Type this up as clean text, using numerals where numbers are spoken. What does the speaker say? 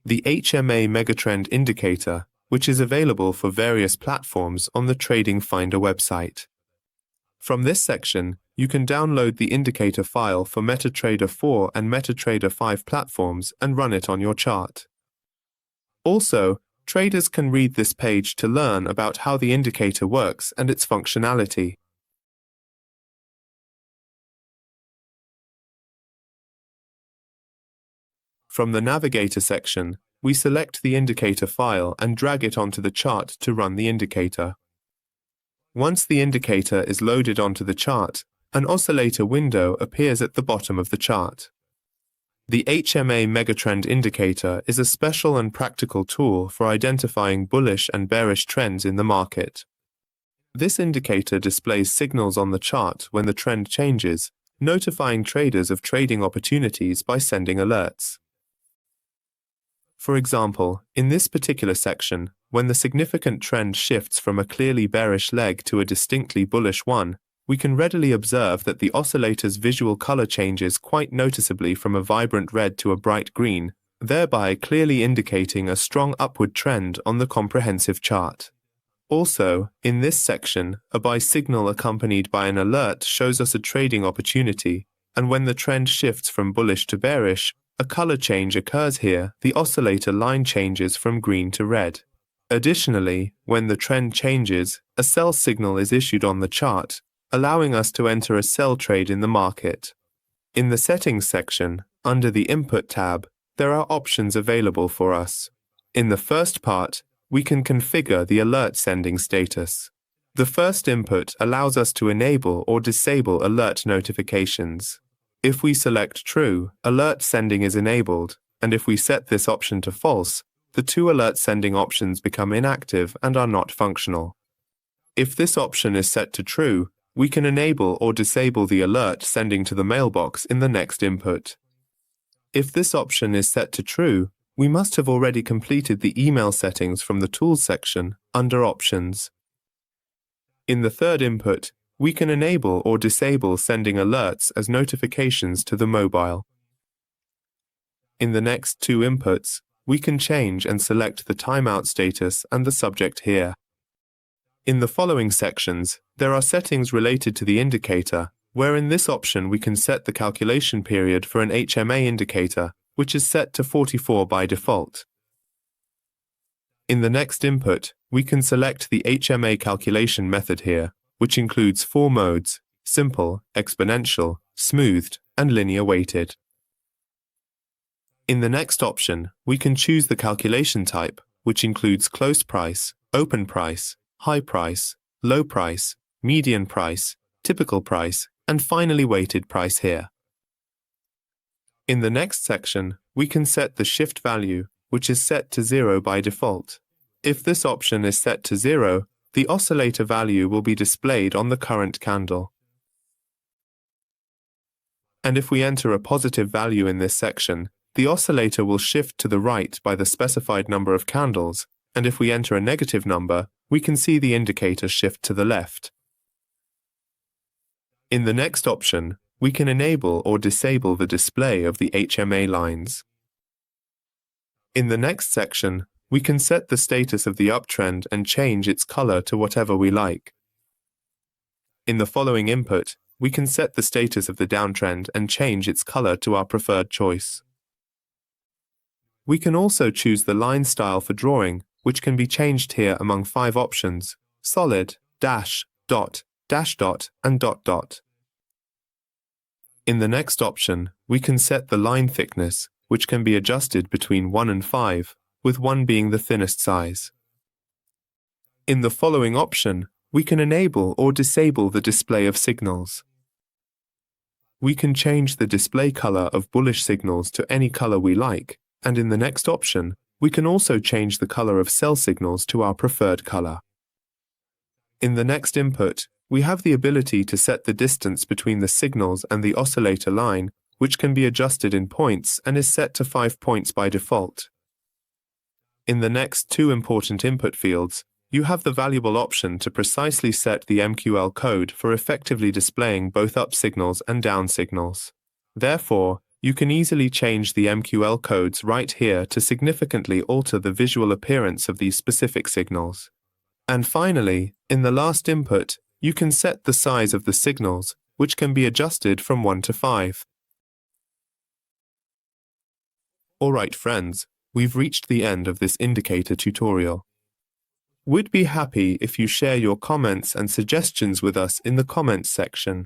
the HMA Megatrend Indicator, which is available for various platforms on the TradingFinder website. From this section, you can download the indicator file for MetaTrader 4 and MetaTrader 5 platforms and run it on your chart. Also, traders can read this page to learn about how the indicator works and its functionality. From the Navigator section, we select the indicator file and drag it onto the chart to run the indicator. Once the indicator is loaded onto the chart, an oscillator window appears at the bottom of the chart. The HMA Megatrend Indicator is a special and practical tool for identifying bullish and bearish trends in the market. This indicator displays signals on the chart when the trend changes, notifying traders of trading opportunities by sending alerts. For example, in this particular section, when the significant trend shifts from a clearly bearish leg to a distinctly bullish one, we can readily observe that the oscillator's visual color changes quite noticeably from a vibrant red to a bright green, thereby clearly indicating a strong upward trend on the comprehensive chart. Also, in this section, a buy signal accompanied by an alert shows us a trading opportunity, and when the trend shifts from bullish to bearish, a color change occurs here. The oscillator line changes from green to red. Additionally, when the trend changes, a sell signal is issued on the chart, allowing us to enter a sell trade in the market. In the Settings section, under the Input tab, there are options available for us. In the first part, we can configure the alert sending status. The first input allows us to enable or disable alert notifications. If we select True, alert sending is enabled, and if we set this option to False, the two alert sending options become inactive and are not functional. If this option is set to True, we can enable or disable the alert sending to the mailbox in the next input. If this option is set to True, we must have already completed the email settings from the Tools section under Options. In the third input, we can enable or disable sending alerts as notifications to the mobile. In the next two inputs, we can change and select the timeout status and the subject here. In the following sections, there are settings related to the indicator, where in this option we can set the calculation period for an HMA indicator, which is set to 44 by default. In the next input, we can select the HMA calculation method here, which includes 4 modes: simple, exponential, smoothed, and linear weighted. In the next option, we can choose the calculation type, which includes close price, open price, high price, low price, median price, typical price, and finally weighted price here. In the next section, we can set the shift value, which is set to 0 by default. If this option is set to 0, the oscillator value will be displayed on the current candle. And if we enter a positive value in this section, the oscillator will shift to the right by the specified number of candles, and if we enter a negative number, we can see the indicator shift to the left. In the next option, we can enable or disable the display of the HMA lines. In the next section, we can set the status of the uptrend and change its color to whatever we like. In the following input, we can set the status of the downtrend and change its color to our preferred choice. We can also choose the line style for drawing, which can be changed here among 5 options: solid, dash, dot, and dot dot. In the next option, we can set the line thickness, which can be adjusted between 1 and 5, with 1 being the thinnest size. In the following option, we can enable or disable the display of signals. We can change the display color of bullish signals to any color we like, and in the next option, we can also change the color of sell signals to our preferred color. In the next input, we have the ability to set the distance between the signals and the oscillator line, which can be adjusted in points and is set to 5 points by default. In the next 2 important input fields, you have the valuable option to precisely set the MQL code for effectively displaying both up signals and down signals. Therefore, You can easily change the MQL codes right here to significantly alter the visual appearance of these specific signals. And finally, in the last input, you can set the size of the signals, which can be adjusted from 1 to 5. Alright friends, we've reached the end of this indicator tutorial. We'd be happy if you share your comments and suggestions with us in the comments section.